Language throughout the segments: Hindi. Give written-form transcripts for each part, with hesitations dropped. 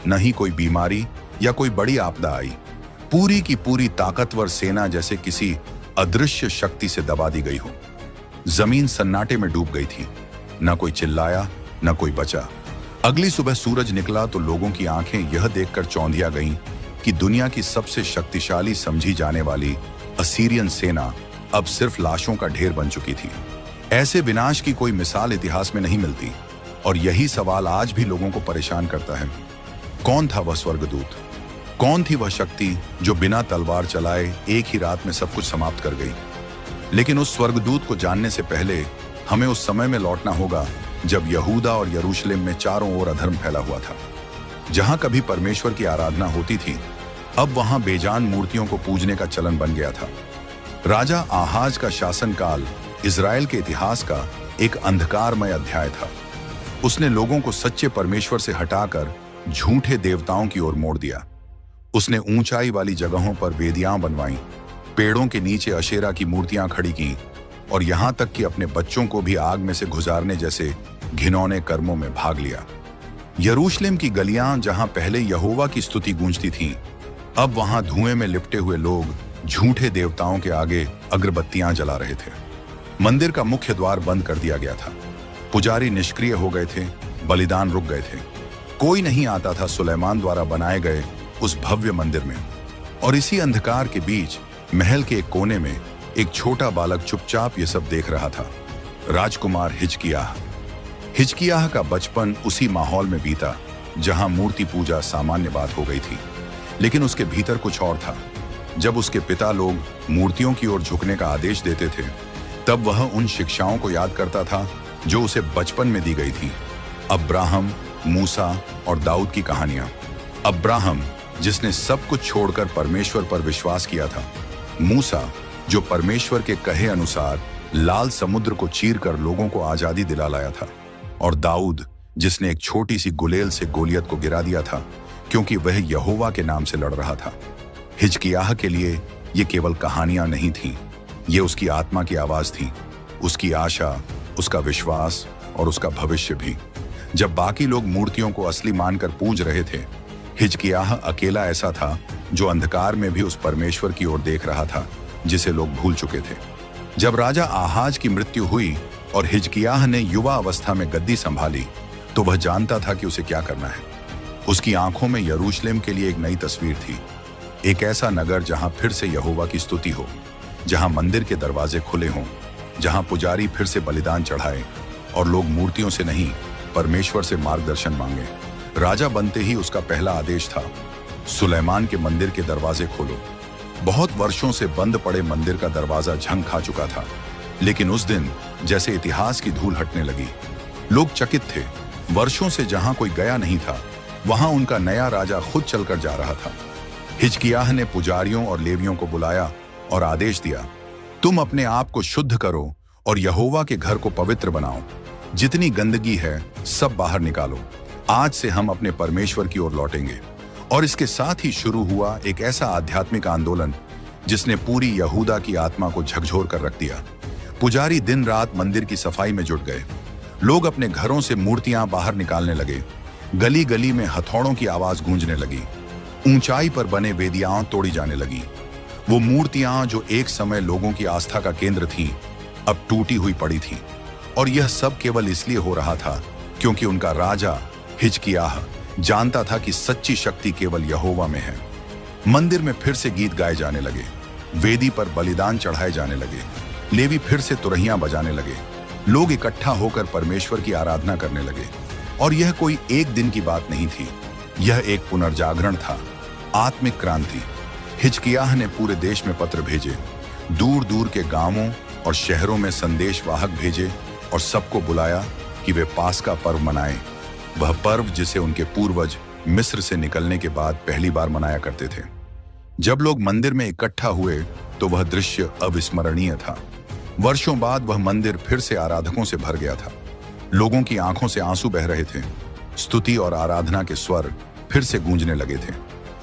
न ही कोई बीमारी या कोई बड़ी आपदा आई। पूरी की पूरी ताकतवर सेना जैसे किसी अदृश्य शक्ति से दबा दी गई हो। जमीन सन्नाटे में डूब गई थी। न कोई चिल्लाया, न कोई बचा। अगली सुबह सूरज निकला तो लोगों की आंखें यह देखकर चौंधिया गईं कि दुनिया की सबसे शक्तिशाली समझी जाने वाली असीरियन सेना अब सिर्फ लाशों का ढेर बन चुकी थी। ऐसे विनाश की कोई मिसाल इतिहास में नहीं मिलती, और यही सवाल आज भी लोगों को परेशान करता है। कौन था वह स्वर्गदूत? कौन थी वह शक्ति जो बिना तलवार चलाए एक ही रात में सब कुछ समाप्त कर गई? लेकिन उस स्वर्गदूत को जानने से पहले हमें उस समय में लौटना होगा जब यहूदा और यरूशलेम में चारों ओर अधर्म फैला हुआ था। जहां कभी परमेश्वर की आराधना होती थी, अब वहां बेजान मूर्तियों को पूजने का चलन बन गया था। राजा आहाज का शासनकाल इजराइल के इतिहास का एक अंधकारमय अध्याय था। उसने लोगों को सच्चे परमेश्वर से हटाकर झूठे देवताओं की ओर मोड़ दिया। उसने ऊंचाई वाली जगहों पर वेदियां बनवाईं, पेड़ों के नीचे अशेरा की मूर्तियां खड़ी की, और यहां तक कि अपने बच्चों को भी आग में से गुजारने जैसे घिनौने कर्मों में भाग लिया। यरूशलेम की गलियां जहां पहले यहोवा की स्तुति गूंजती थीं, अब वहां धुएं में लिपटे हुए लोग झूठे देवताओं के आगे अगरबत्तियां जला रहे थे। मंदिर का मुख्य द्वार बंद कर दिया गया था। पुजारी निष्क्रिय हो गए थे, बलिदान रुक गए थे। कोई नहीं आता था सुलेमान द्वारा बनाए गए उस भव्य मंदिर में। और इसी अंधकार के बीच महल के एक कोने में एक छोटा बालक चुपचाप ये सब देख रहा था। राजकुमार हिजकिय्याह। हिजकिय्याह का बचपन उसी माहौल में बीता जहां मूर्ति पूजा सामान्य बात हो गई थी। लेकिन उसके भीतर कुछ और था। जब उसके पिता लोग मूर्तियों की ओर झुकने का आदेश देते थे, तब वह उन शिक्षाओं को याद करता था जो उसे बचपन में दी गई थी। अब्राहम, मूसा और दाऊद की कहानियां। अब्राहम, जिसने सब कुछ छोड़कर परमेश्वर पर विश्वास किया था। मूसा, जो परमेश्वर के कहे अनुसार लाल समुद्र को चीरकर लोगों को आजादी दिला लाया था। और दाऊद, जिसने एक छोटी सी गुलेल से गोलियत को गिरा दिया था क्योंकि वह यहोवा के नाम से लड़ रहा था। हिजकिय्याह के लिए ये केवल कहानियां नहीं थीं, ये उसकी आत्मा की आवाज थी, उसकी आशा, उसका विश्वास और उसका भविष्य भी। जब बाकी लोग मूर्तियों को असली मानकर पूज रहे थे, हिजकिय्याह अकेला ऐसा था जो अंधकार में भी उस परमेश्वर की ओर देख रहा था जिसे लोग भूल चुके थे। जब राजा आहाज की मृत्यु हुई और हिजकिय्याह ने युवा अवस्था में गद्दी संभाली, तो वह जानता था कि उसे क्या करना है। उसकी आंखों में यरूशलेम के लिए एक नई तस्वीर थी। एक ऐसा नगर जहां फिर से यहोवा की स्तुति हो, जहां मंदिर के दरवाजे खुले हों, जहां पुजारी फिर से बलिदान चढ़ाए और लोग मूर्तियों से नहीं परमेश्वर से मार्गदर्शन मांगे। राजा बनते ही उसका पहला आदेश था, सुलेमान के मंदिर के दरवाजे खोलो। बहुत वर्षों से बंद पड़े मंदिर का दरवाजा झंग खा चुका था, लेकिन उस दिन जैसे इतिहास की धूल हटने लगी। लोग चकित थे। वर्षों से जहां कोई गया नहीं था, वहां उनका नया राजा खुद चलकर जा रहा था। हिजकिय्याह ने पुजारियों और लेवियों को बुलाया और आदेश दिया, तुम अपने आप को शुद्ध करो और यहोवा के घर को पवित्र बनाओ। जितनी गंदगी है सब बाहर निकालो। आज से हम अपने परमेश्वर की ओर लौटेंगे। और इसके साथ ही शुरू हुआ एक ऐसा आध्यात्मिक आंदोलन जिसने पूरी यहूदा की आत्मा को झकझोर कर रख दिया। पुजारी दिन रात मंदिर की सफाई में जुट गए। लोग अपने घरों से मूर्तियां बाहर निकालने लगे। गली गली में हथौड़ों की आवाज गूंजने लगी। ऊंचाई पर बने वेदियां तोड़ी जाने लगी। वो मूर्तियां जो एक समय लोगों की आस्था का केंद्र थीं, अब टूटी हुई पड़ी थीं। और यह सब केवल इसलिए हो रहा था क्योंकि उनका राजा हिजकिय्याह जानता था कि सच्ची शक्ति केवल यहोवा में है। मंदिर में फिर से गीत गाए जाने लगे। वेदी पर बलिदान चढ़ाए जाने लगे। लेवी फिर से तुरहियां बजाने लगे। लोग इकट्ठा होकर परमेश्वर की आराधना करने लगे। और यह कोई एक दिन की बात नहीं थी, यह एक पुनर्जागरण था, आत्मिक क्रांति। हिजकिय्याह ने पूरे देश में पत्र भेजे, दूर दूर के गांवों और शहरों में संदेशवाहक भेजे और सबको बुलाया कि वे पास्का पर्व मनाएं। वह पर्व जिसे उनके पूर्वज मिस्र से निकलने के बाद पहली बार मनाया करते थे। जब लोग मंदिर में इकट्ठा हुए तो वह दृश्य अविस्मरणीय था। वर्षों बाद वह मंदिर फिर से आराधकों से भर गया था। लोगों की आंखों से आंसू बह रहे थे। स्तुति और आराधना के स्वर फिर से गूंजने लगे थे।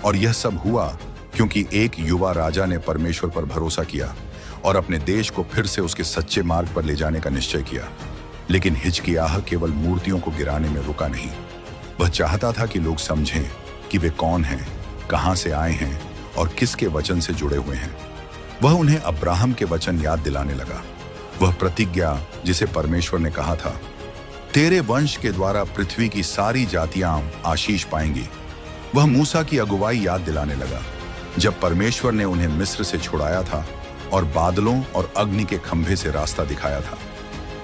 और यह सब हुआ क्योंकि एक युवा राजा ने परमेश्वर पर भरोसा किया और अपने देश को फिर से उसके सच्चे मार्ग पर ले जाने का निश्चय किया। लेकिन हिजकिय्याह केवल मूर्तियों को गिराने में रुका नहीं। वह चाहता था कि लोग समझें कि वे कौन हैं, कहां से आए हैं और किसके वचन से जुड़े हुए हैं। वह उन्हें अब्राहम के वचन याद दिलाने लगा, वह प्रतिज्ञा जिसे परमेश्वर ने कहा था, तेरे वंश के द्वारा पृथ्वी की सारी जातियां आशीष पाएंगी। वह मूसा की अगुवाई याद दिलाने लगा, जब परमेश्वर ने उन्हें मिस्र से छुड़ाया था और बादलों और अग्नि के खंभे से रास्ता दिखाया था।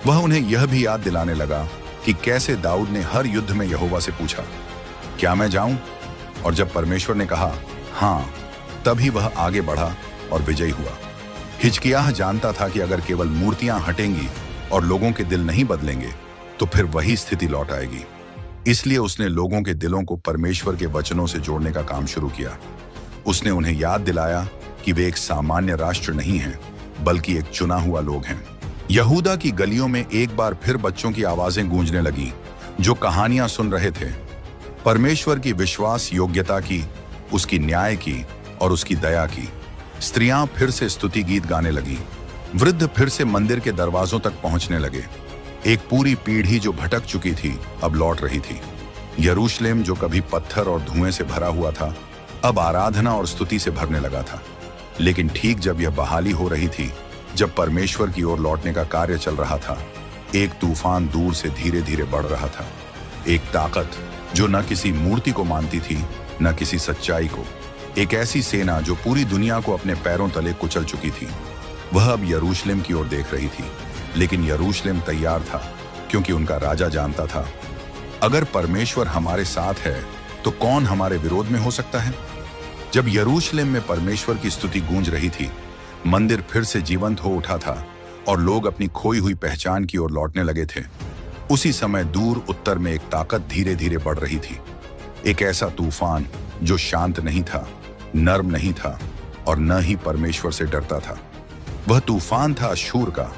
वह उन्हें यह भी याद दिलाने लगा कि कैसे दाऊद ने हर युद्ध में यहोवा से पूछा, क्या मैं जाऊं? और जब परमेश्वर ने कहा हाँ, तभी वह आगे बढ़ा और विजयी हुआ। हिजकिय्याह जानता था कि अगर केवल मूर्तियां हटेंगी और लोगों के दिल नहीं बदलेंगे तो फिर वही स्थिति लौट आएगी। इसलिए उसने लोगों के दिलों को परमेश्वर के वचनों से जोड़ने का काम शुरू किया। उसने उन्हें याद दिलाया कि वे एक सामान्य राष्ट्र नहीं हैं, बल्कि एक चुना हुआ लोग हैं। यहूदा की गलियों में एक बार फिर बच्चों की आवाजें गूंजने लगीं, जो कहानियां सुन रहे थे, परमेश्वर की विश्वास योग्यता की, उसकी न्याय की और उसकी दया की। स्त्रियां फिर से स्तुति गीत गाने लगीं, वृद्ध फिर से मंदिर के दरवाजों तक पहुंचने लगे। एक पूरी पीढ़ी जो भटक चुकी थी अब लौट रही थी। यरूशलेम जो कभी पत्थर और धुएं से भरा हुआ था, अब आराधना और स्तुति से भरने लगा था। लेकिन ठीक जब यह बहाली हो रही थी, जब परमेश्वर की ओर लौटने का कार्य चल रहा था, एक तूफान दूर से धीरे धीरे बढ़ रहा था। एक ताकत जो न किसी मूर्ति को मानती थी, न किसी सच्चाई को। एक ऐसी सेना जो पूरी दुनिया को अपने पैरों तले कुचल चुकी थी। वह अब यरूशलेम की ओर देख रही थी। लेकिन यरूशलेम तैयार था, क्योंकि उनका राजा जानता था, अगर परमेश्वर हमारे साथ है तो कौन हमारे विरोध में हो सकता है। जब यरूशलेम में परमेश्वर की स्तुति गूंज रही थी, मंदिर फिर से जीवंत हो उठा था और लोग अपनी खोई हुई पहचान की ओर लौटने लगे थे। उसी समय दूर उत्तर में एक ताकत धीरे धीरे बढ़ रही थी। एक ऐसा तूफान जो शांत नहीं था, नर्म नहीं था और न ही परमेश्वर से डरता था। वह तूफान था अश्शूर का,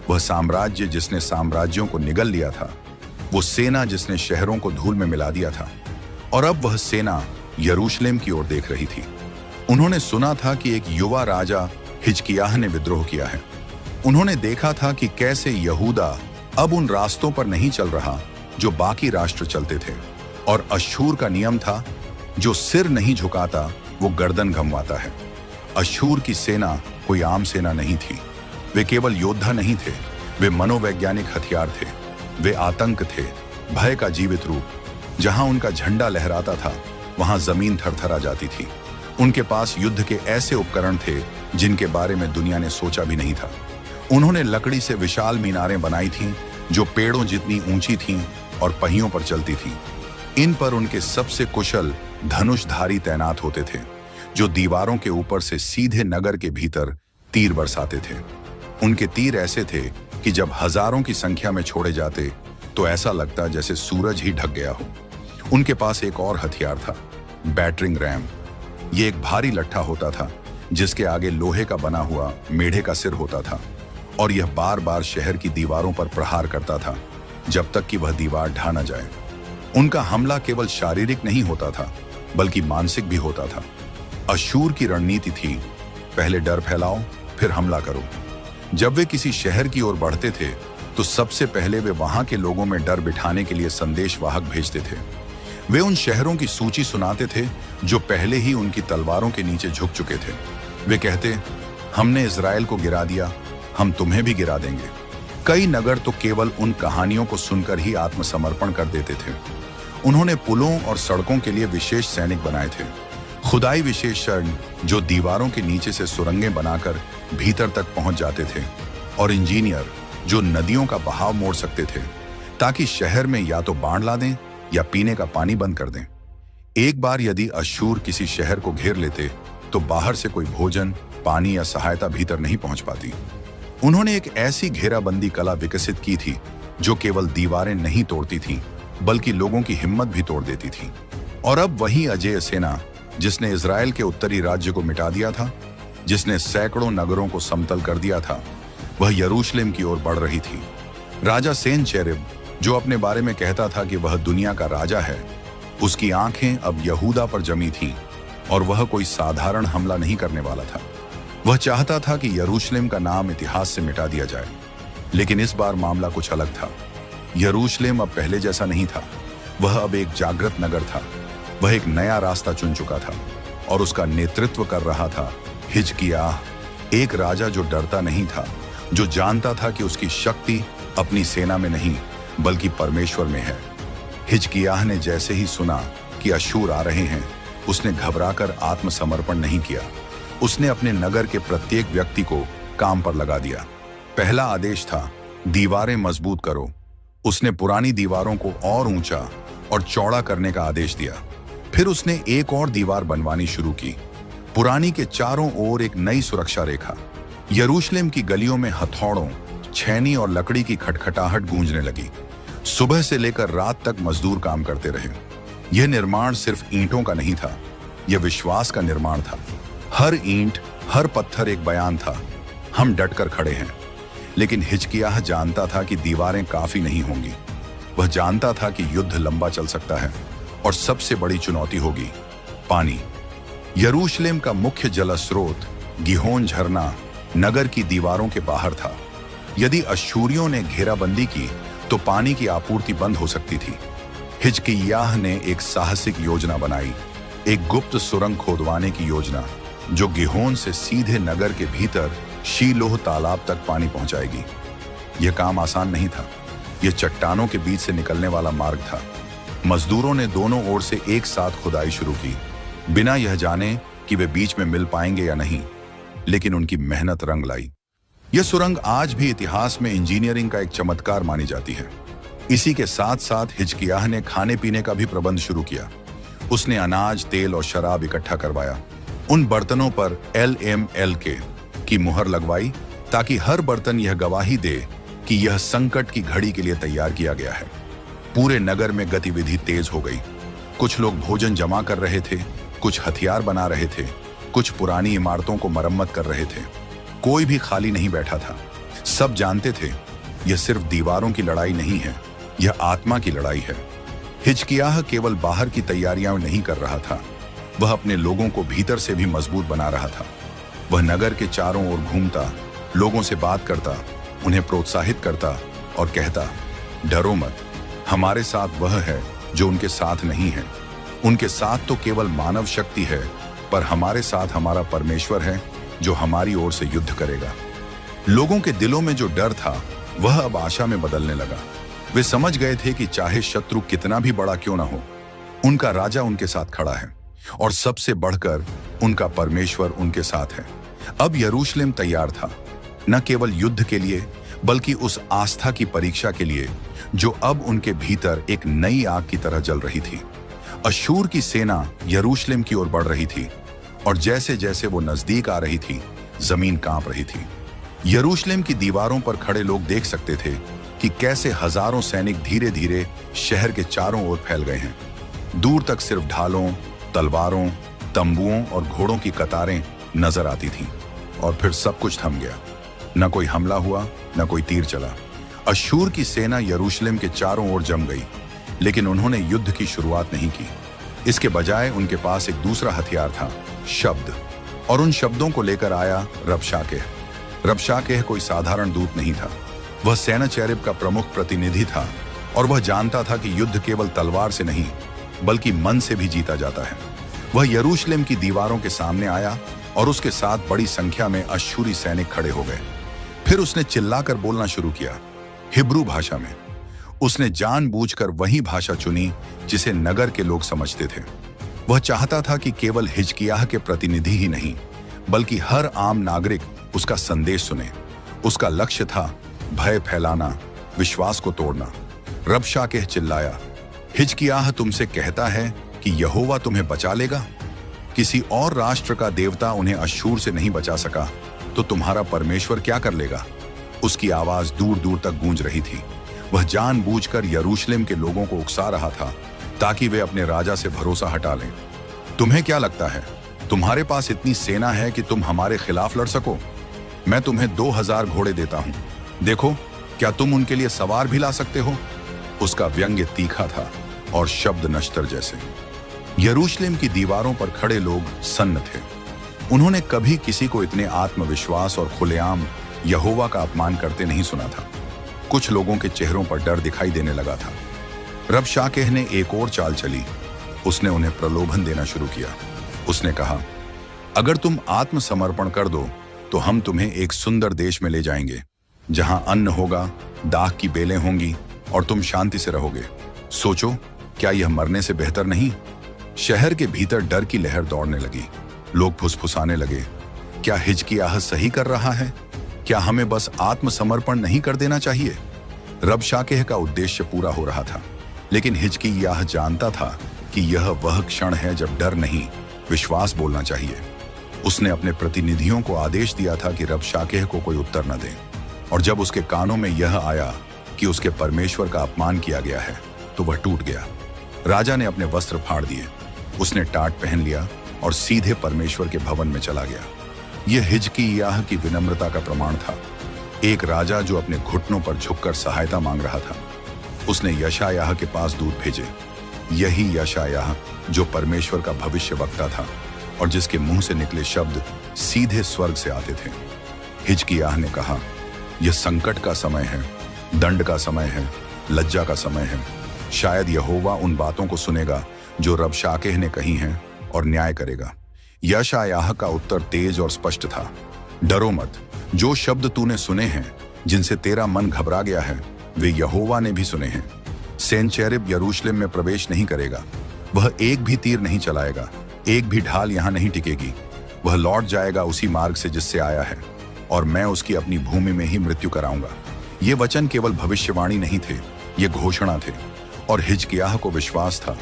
वह साम्राज्य जिसने साम्राज्यों को निगल लिया था, वो सेना जिसने शहरों को धूल में मिला दिया था। और अब वह सेना यरूशलेम की ओर देख रही थी। उन्होंने सुना था कि एक युवा राजा हिजकिय्याह ने विद्रोह किया है। उन्होंने देखा था कि कैसे यहूदा अब उन रास्तों पर नहीं चल रहा जो बाकी राष्ट्र चलते थे। और अश्शूर का नियम था, जो सिर नहीं झुकाता वो गर्दन घमवाता है। अश्शूर की सेना कोई आम सेना नहीं थी। वे केवल योद्धा नहीं थे, वे मनोवैज्ञानिक हथियार थे। वे आतंक थे, भय का जीवित रूप। जहां उनका झंडा लहराता था, वहां जमीन थरथरा जाती थी। उनके पास युद्ध के ऐसे उपकरण थे जिनके बारे में दुनिया ने सोचा भी नहीं था। उन्होंने लकड़ी से विशाल मीनारें बनाई थीं, जो पेड़ों जितनी ऊंची थीं और पहियों पर चलती थीं। इन पर उनके सबसे कुशल धनुषधारी तैनात होते थे, जो दीवारों के ऊपर से सीधे नगर के भीतर तीर बरसाते थे। उनके तीर ऐसे थे कि जब हजारों की संख्या में छोड़े जाते तो ऐसा लगता जैसे सूरज ही ढक गया हो। उनके पास एक और हथियार था, बैटरिंग रैम। ये एक भारी लट्ठा होता था जिसके आगे लोहे का बना हुआ मेढ़े का सिर होता था, और यह बार बार शहर की दीवारों पर प्रहार करता था जब तक कि वह दीवार ढा न जाए। उनका हमला केवल शारीरिक नहीं होता था, बल्कि मानसिक भी होता था। अश्शूर की रणनीति थी, पहले डर फैलाओ, फिर हमला करो। जब वे किसी शहर की ओर बढ़ते थे तो सबसे पहले वे वहां के लोगों में डर बिठाने के लिए संदेशवाहक भेजते थे। वे उन शहरों की सूची सुनाते थे जो पहले ही उनकी तलवारों के नीचे झुक चुके थे। वे कहते, हमने इजराइल को गिरा दिया, हम तुम्हें भी गिरा देंगे। कई नगर तो केवल उन कहानियों को सुनकर ही आत्मसमर्पण कर देते थे। उन्होंने पुलों और सड़कों के लिए विशेष सैनिक बनाए थे, खुदाई विशेषज्ञ जो दीवारों के नीचे से सुरंगें बनाकर भीतर तक पहुंच जाते थे, और इंजीनियर जो नदियों का बहाव मोड़ सकते थे ताकि शहर में या तो बाढ़ ला दें या पीने का पानी बंद कर दें। एक बार यदि अश्शूर किसी शहर को घेर लेते तो बाहर से कोई भोजन, पानी या सहायता भीतर नहीं पहुंच पाती। उन्होंने एक ऐसी घेराबंदी कला विकसित की थी जो केवल दीवारें नहीं तोड़ती थी, बल्कि लोगों की हिम्मत भी तोड़ देती थी। और अब वही अजेय सेना जिसने इजराइल के उत्तरी राज्य को मिटा दिया था, जिसने सैकड़ों नगरों को समतल कर दिया था, वह यरूशलेम की ओर बढ़ रही थी। राजा सेनचेरिब, जो अपने बारे में कहता था कि वह दुनिया का राजा है, उसकी आंखें अब यहूदा पर जमी थीं, और वह कोई साधारण हमला नहीं करने वाला था। वह चाहता था कि यरूशलेम का नाम इतिहास से मिटा दिया जाए। लेकिन इस बार मामला कुछ अलग था। यरूशलेम अब पहले जैसा नहीं था। वह अब एक जागृत नगर था। वह एक नया रास्ता चुन चुका था और उसका नेतृत्व कर रहा था हिजकिय्याह, एक राजा जो डरता नहीं था, जो जानता था कि उसकी शक्ति अपनी सेना में नहीं बल्कि परमेश्वर में है। हिजकिय्याह ने जैसे ही सुना कि अश्शूर आ रहे हैं, उसने घबराकर आत्मसमर्पण नहीं किया। उसने अपने नगर के प्रत्येक व्यक्ति को काम पर लगा दिया। पहला आदेश था, दीवारें मजबूत करो। उसने पुरानी दीवारों को और ऊंचा और चौड़ा करने का आदेश दिया। फिर उसने एक और दीवार बनवानी शुरू की, पुरानी के चारों ओर एक नई सुरक्षा रेखा। यरूशलेम की गलियों में हथौड़ों, छेनी और लकड़ी की खटखटाहट गूंजने लगी। सुबह से लेकर रात तक मजदूर काम करते रहे। यह निर्माण सिर्फ ईंटों का नहीं था, यह विश्वास का निर्माण था। हर ईंट, हर पत्थर एक बयान था, हम डटकर खड़े हैं। लेकिन हिजकिय्याह जानता था कि दीवारें काफी नहीं होंगी। वह जानता था कि युद्ध लंबा चल सकता है और सबसे बड़ी चुनौती होगी पानी। यरूशलेम का मुख्य जल स्रोत गिहोन झरना नगर की दीवारों के बाहर था। यदि अश्शूरियों ने घेराबंदी की तो पानी की आपूर्ति बंद हो सकती थी। हिजकिय्याह ने एक साहसिक योजना बनाई, एक गुप्त सुरंग खोदवाने की योजना जो गिहोन से सीधे नगर के भीतर शीलोह तालाब तक पानी पहुंचाएगी। यह काम आसान नहीं था। यह चट्टानों के बीच से निकलने वाला मार्ग था। मजदूरों ने दोनों ओर से एक साथ खुदाई शुरू की, बिना यह जाने कि वे बीच में मिल पाएंगे या नहीं। लेकिन उनकी मेहनत रंग लाई। यह सुरंग आज भी इतिहास में इंजीनियरिंग का एक चमत्कार मानी जाती है। इसी के साथ साथ हिजकिय्याह ने खाने पीने का भी प्रबंध शुरू किया। उसने अनाज, तेल और शराब इकट्ठा करवाया। उन बर्तनों पर LMLK की मुहर लगवाई ताकि हर बर्तन यह गवाही दे कि यह संकट की घड़ी के लिए तैयार किया गया है। पूरे नगर में गतिविधि तेज हो गई। कुछ लोग भोजन जमा कर रहे थे, कुछ हथियार बना रहे थे, कुछ पुरानी इमारतों को मरम्मत कर रहे थे। कोई भी खाली नहीं बैठा था। सब जानते थे यह सिर्फ दीवारों की लड़ाई नहीं है, यह आत्मा की लड़ाई है। हिजकिय्याह केवल बाहर की तैयारियां नहीं कर रहा था, वह अपने लोगों को भीतर से भी मजबूत बना रहा था। वह नगर के चारों ओर घूमता, लोगों से बात करता, उन्हें प्रोत्साहित करता और कहता, डरो मत, हमारे साथ वह है जो उनके साथ नहीं है। उनके साथ तो केवल मानव शक्ति है, पर हमारे साथ हमारा परमेश्वर है जो हमारी ओर से युद्ध करेगा। लोगों के दिलों में जो डर था वह अब आशा में बदलने लगा। वे समझ गए थे कि चाहे शत्रु कितना भी बड़ा क्यों ना हो, उनका राजा उनके साथ खड़ा है और सबसे बढ़कर उनका परमेश्वर उनके साथ है। अब यरूशलेम तैयार था, न केवल युद्ध के लिए बल्कि उस आस्था की परीक्षा के लिए जो अब उनके भीतर एक नई आग की तरह जल रही थी। अश्शूर की सेना यरूशलेम की ओर बढ़ रही थी और जैसे जैसे वो नजदीक आ रही थी, जमीन कांप रही थी। यरूशलेम की दीवारों पर खड़े लोग देख सकते थे कि कैसे हजारों सैनिक धीरे धीरे शहर के चारों ओर फैल गए हैं। दूर तक सिर्फ ढालों, तलवारों, तंबुओं और घोड़ों की कतारें नजर आती थीं। और फिर सब कुछ थम गया। न कोई हमला हुआ, न कोई तीर चला। अश्शूर की सेना यरूशलेम के चारों ओर जम गई, लेकिन उन्होंने युद्ध की शुरुआत नहीं की। इसके बजाय उनके पास एक दूसरा हथियार था, शब्द। और उन शब्दों को लेकर आया रबशाकेह। रबशाकेह कोई साधारण दूत नहीं था, वह सेनाचेरिब का प्रमुख प्रतिनिधि था और वह जानता था कि युद्ध केवल तलवार से नहीं बल्कि मन से भी जीता जाता है। वह यरूशलेम की दीवारों के सामने आया और उसके साथ बड़ी संख्या में अश्शूरी सैनिक खड़े हो गए। फिर उसने चिल्लाकर बोलना शुरू किया, हिब्रू भाषा में। उसने जानबूझकर वही भाषा चुनी जिसे नगर के लोग समझते थे। वह चाहता था कि केवल हिजकिय्याह के प्रतिनिधि ही नहीं बल्कि हर आम नागरिक उसका संदेश सुने। उसका लक्ष्य था भय फैलाना, विश्वास को तोड़ना। रबशाकेह चिल्लाया, हिजकिय्याह तुमसे कहता है कि यहोवा तुम्हें बचा लेगा। किसी और राष्ट्र का देवता उन्हें अश्शूर से नहीं बचा सका तो तुम्हारा परमेश्वर क्या कर लेगा। उसकी आवाज दूर दूर तक गूंज रही थी। वह जानबूझकर यरूशलेम के लोगों को उकसा रहा था ताकि वे अपने राजा से भरोसा हटा लें। तुम्हें क्या लगता है तुम्हारे पास इतनी सेना है कि तुम हमारे खिलाफ लड़ सको? मैं तुम्हें 2000 घोड़े देता हूं। देखो, क्या तुम उनके लिए सवार भी ला सकते हो? उसका व्यंग्य तीखा था और शब्द नश्तर जैसे। यरूशलेम की दीवारों पर खड़े लोग सन्न थे। उन्होंने कभी किसी को इतने आत्मविश्वास और खुलेआम यहोवा का अपमान करते नहीं सुना था। कुछ लोगों के चेहरों पर डर दिखाई देने लगा था। रबशाकेह ने एक और चाल चली। उसने उन्हें प्रलोभन देना शुरू किया। उसने कहा, अगर तुम आत्मसमर्पण कर दो तो हम तुम्हें एक सुंदर देश में ले जाएंगे, जहां अन्न होगा, दाख की बेलें होंगी और तुम शांति से रहोगे। सोचो, क्या यह मरने से बेहतर नहीं? शहर के भीतर डर की लहर दौड़ने लगी। लोग फुसफुसाने लगे, क्या हिजकियाह सही कर रहा है? क्या हमें बस आत्मसमर्पण नहीं कर देना चाहिए? रबशाकेह का उद्देश्य पूरा हो रहा था, लेकिन हिजकियाह जानता था कि यह वह क्षण है जब डर नहीं, विश्वास बोलना चाहिए। उसने अपने प्रतिनिधियों को आदेश दिया था कि रबशाकेह को कोई उत्तर न दें, और जब उसके कानों में यह आया कि उसके परमेश्वर का अपमान किया गया है, तो वह टूट गया। राजा ने अपने वस्त्र फाड़ दिए, उसने टाट पहन लिया और सीधे परमेश्वर के भवन में चला गया। यह हिजकिय्याह की विनम्रता का प्रमाण था, एक राजा जो अपने घुटनों पर झुककर सहायता मांग रहा था। उसने यशायाह के पास दूत भेजे, यही यशायाह जो परमेश्वर का भविष्यवक्ता था और जिसके मुंह से निकले शब्द सीधे स्वर्ग से आते थे। हिजकिय्याह ने कहा, यह संकट का समय है, दंड का समय है, लज्जा का समय है। शायद यहोवा उन बातों को सुनेगा जो रबशाकेह ने कही हैं और न्याय करेगा। यशायाह का उत्तर तेज और स्पष्ट था, डरो मत, जो शब्द तूने सुने हैं, जिनसे तेरा मन घबरा गया है, वे यहोवा ने भी सुने हैं। सेनचेरिब यरूशलेम में प्रवेश नहीं करेगा, वह एक भी तीर नहीं चलाएगा, एक भी ढाल यहां नहीं टिकेगी। वह लौट जाएगा उसी मार्ग से जिससे आया है, और मैं उसकी अपनी भूमि में ही मृत्यु कराऊंगा। ये वचन केवल भविष्यवाणी नहीं थे, ये घोषणा थे, और हिजकिय्याह को विश्वास था।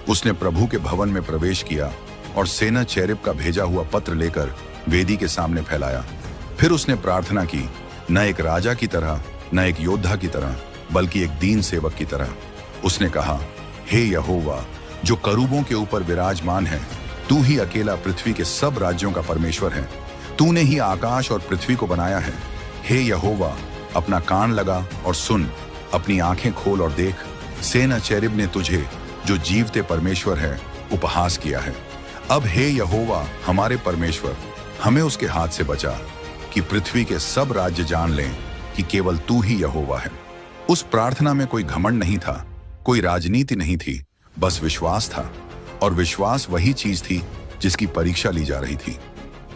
उसने प्रभु के भवन में प्रवेश किया और सेनाचेरिब का भेजा हुआ पत्र लेकर वेदी के सामने फैलाया। फिर उसने प्रार्थना की, न एक राजा की तरह, न एक योद्धा की तरह, बल्कि एक दीन सेवक की तरह। उसने कहा, हे यहोवा, जो करूबों के ऊपर विराजमान है, तू ही अकेला पृथ्वी के सब राज्यों का परमेश्वर है। तूने ही आकाश और पृथ्वी को बनाया है। हे यहोवा, अपना कान लगा और सुन, अपनी आंखें खोल और देख। सेनाचेरिब ने तुझे, जो जीवते परमेश्वर है, उपहास किया है। अब हे यहोवा हमारे परमेश्वर, हमें उसके हाथ से बचा, कि पृथ्वी के सब राज्य जान लें कि केवल तू ही यहोवा है। उस प्रार्थना में कोई घमंड नहीं था, कोई राजनीति नहीं थी, बस विश्वास था। और विश्वास वही चीज थी जिसकी परीक्षा ली जा रही थी।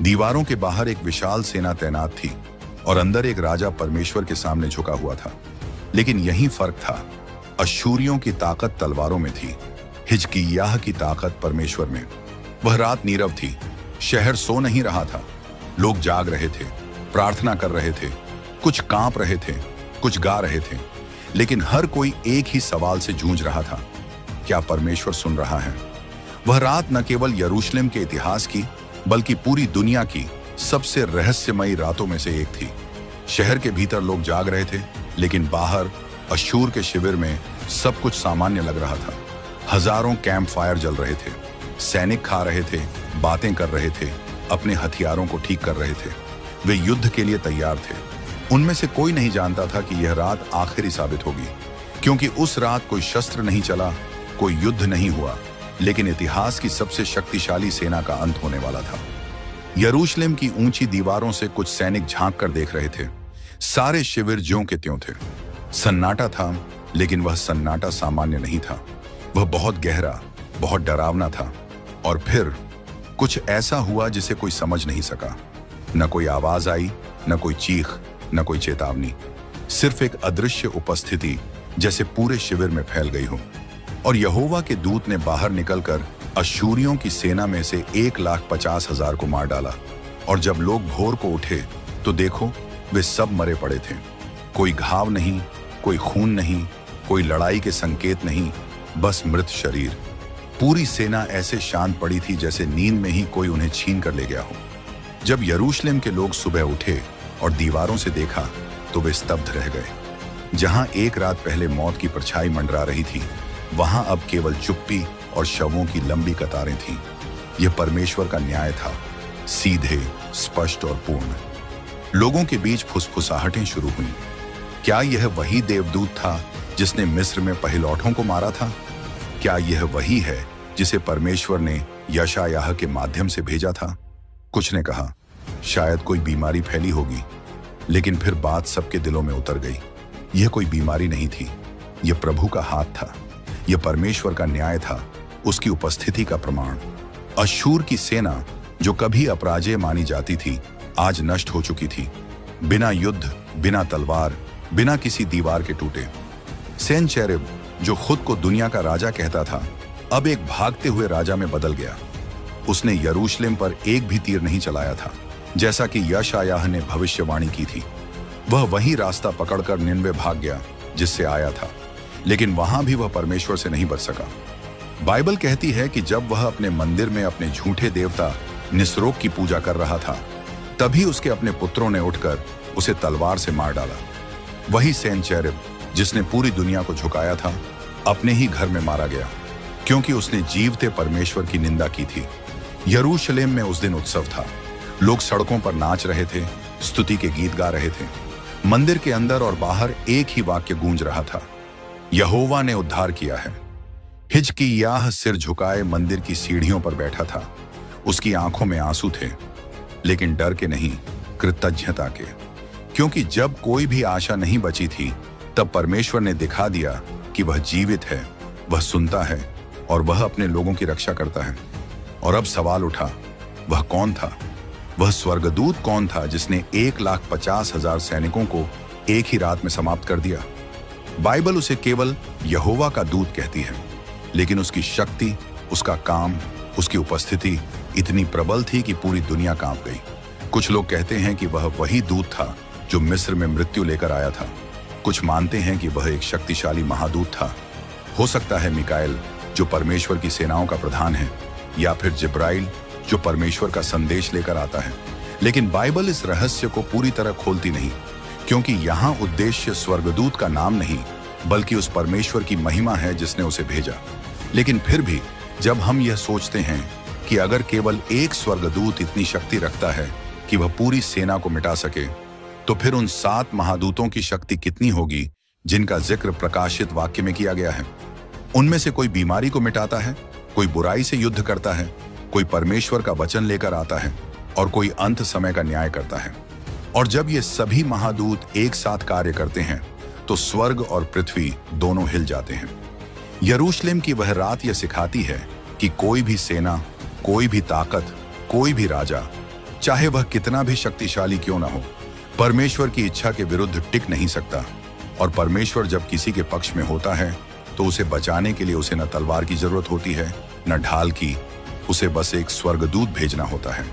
दीवारों के बाहर एक विशाल सेना तैनात थी और अंदर एक राजा परमेश्वर के सामने झुका हुआ था। लेकिन यही फर्क था, अश्शूरियों की ताकत तलवारों में थी, हिजकिय्याह की ताकत परमेश्वर में। वह रात नीरव थी, शहर सो नहीं रहा था, लोग जाग रहे थे, प्रार्थना कर रहे थे, कुछ कांप रहे थे, कुछ गा रहे थे, लेकिन हर कोई एक ही सवाल से जूझ रहा था, क्या परमेश्वर सुन रहा है? वह रात न केवल यरूशलेम के इतिहास की, बल्कि पूरी दुनिया की सबसे रहस्यमयी रातों में से एक थी। शहर के भीतर लोग जाग रहे थे, लेकिन बाहर अश्शूर के शिविर में सब कुछ सामान्य लग रहा था। हजारों कैंप फायर जल रहे थे, सैनिक खा रहे थे, बातें कर रहे थे, अपने हथियारों को ठीक कर रहे थे। वे युद्ध के लिए तैयार थे। उनमें से कोई नहीं जानता था कि यह रात आखिरी साबित होगी, क्योंकि उस रात कोई शस्त्र नहीं चला, कोई युद्ध नहीं हुआ, लेकिन इतिहास की सबसे शक्तिशाली सेना का अंत होने वाला था। यरूशलेम की ऊंची दीवारों से कुछ सैनिक झांक कर देख रहे थे। सारे शिविर ज्यों के त्यों थे। सन्नाटा था, लेकिन वह सन्नाटा सामान्य नहीं था, वह बहुत गहरा, बहुत डरावना था। और फिर कुछ ऐसा हुआ जिसे कोई समझ नहीं सका। न कोई आवाज आई, न कोई चीख, न कोई चेतावनी, सिर्फ एक अदृश्य उपस्थिति जैसे पूरे शिविर में फैल गई हो। और यहोवा के दूत ने बाहर निकलकर अश्शूरियों की सेना में से 1,50,000 को मार डाला। और जब लोग भोर को उठे तो देखो, वे सब मरे पड़े थे। कोई घाव नहीं, कोई खून नहीं, कोई लड़ाई के संकेत नहीं, बस मृत शरीर। पूरी सेना ऐसे शांत पड़ी थी जैसे नींद में ही कोई उन्हें छीन कर ले गया हो। जब यरूशलेम के लोग सुबह उठे और दीवारों से देखा तो वे स्तब्ध रह गए। जहां एक रात पहले मौत की परछाई मंडरा रही थी, वहां अब केवल चुप्पी और शवों की लंबी कतारें थीं। यह परमेश्वर का न्याय था, सीधे, स्पष्ट और पूर्ण। लोगों के बीच फुसफुसाहटें शुरू हुईं। क्या यह वही देवदूत था जिसने मिस्र में पहिलौठों को मारा था? क्या यह वही है जिसे परमेश्वर ने यशायाह के माध्यम से भेजा था? कुछ ने कहा, शायद कोई बीमारी फैली होगी, लेकिन फिर बात सबके दिलों में उतर गई। यह कोई बीमारी नहीं थी, यह प्रभु का हाथ था। यह परमेश्वर का न्याय था, उसकी उपस्थिति का प्रमाण। अश्शूर की सेना जो कभी अपराजय मानी जाती थी, आज नष्ट हो चुकी थी। बिना युद्ध, बिना तलवार, बिना किसी दीवार के टूटे। सेनचेरिब जो खुद को दुनिया का राजा कहता था, अब एक भागते हुए राजा में बदल गया। उसने यरूशलेम पर एक भी तीर नहीं चलाया था, जैसा कि यशायाह ने भविष्यवाणी की थी। वह वही रास्ता पकड़कर निनवे भाग गया जिससे आया था, लेकिन वहां भी वह परमेश्वर से नहीं बच सका। बाइबल कहती है कि जब वह अपने मंदिर में अपने झूठे देवता निस्रोक की पूजा कर रहा था, तभी उसके अपने पुत्रों ने उठकर उसे तलवार से मार डाला। वही सेनचेरिब जिसने पूरी दुनिया को झुकाया था, अपने ही घर में मारा गया, क्योंकि उसने जीवते परमेश्वर की निंदा की थी। यरूशलेम में उस दिन उत्सव था। लोग सड़कों पर नाच रहे थे, स्तुति के गीत गा रहे थे। मंदिर के अंदर और बाहर एक ही वाक्य गूंज रहा था, यहोवा ने उद्धार किया है। हिजकिय्याह सिर झुकाए मंदिर की सीढ़ियों पर बैठा था। उसकी आंखों में आंसू थे, लेकिन डर के नहीं, कृतज्ञता के। क्योंकि जब कोई भी आशा नहीं बची थी, तब परमेश्वर ने दिखा दिया कि वह जीवित है, वह सुनता है और वह अपने लोगों की रक्षा करता है। और अब सवाल उठा, वह कौन था? वह स्वर्गदूत कौन था जिसने 1,50,000 सैनिकों को एक ही रात में समाप्त कर दिया? बाइबल उसे केवल यहोवा का दूत कहती है, लेकिन उसकी शक्ति, उसका काम, उसकी उपस्थिति इतनी प्रबल थी कि पूरी दुनिया कांप गई। कुछ लोग कहते हैं कि वह वही दूत था जो मिस्र में मृत्यु लेकर आया था। कुछ मानते हैं कि वह एक शक्तिशाली महादूत था। हो सकता है मिकाएल, जो परमेश्वर की सेनाओं का प्रधान है, या फिर जिब्राइल, जो परमेश्वर का संदेश लेकर आता है। लेकिन बाइबल इस रहस्य को पूरी तरह खोलती नहीं, क्योंकि यहाँ उद्देश्य स्वर्गदूत का नाम नहीं, बल्कि उस परमेश्वर की महिमा है जिसने उसे भेजा। लेकिन फिर भी जब हम यह सोचते हैं कि अगर केवल एक स्वर्गदूत इतनी शक्ति रखता है कि वह पूरी सेना को मिटा सके, तो फिर उन 7 महादूतों की शक्ति कितनी होगी जिनका जिक्र प्रकाशित वाक्य में किया गया है। उनमें से कोई बीमारी को मिटाता है, कोई बुराई से युद्ध करता है, कोई परमेश्वर का वचन लेकर आता है और कोई अंत समय का न्याय करता है। और जब ये सभी महादूत एक साथ कार्य करते हैं, तो स्वर्ग और पृथ्वी दोनों हिल जाते हैं। यरूशलेम की वह रात यह सिखाती है कि कोई भी सेना, कोई भी ताकत, कोई भी राजा, चाहे वह कितना भी शक्तिशाली क्यों ना हो, परमेश्वर की इच्छा के विरुद्ध टिक नहीं सकता। और परमेश्वर जब किसी के पक्ष में होता है, तो उसे बचाने के लिए उसे न तलवार की जरूरत होती है, न ढाल की। उसे बस एक स्वर्गदूत भेजना होता है।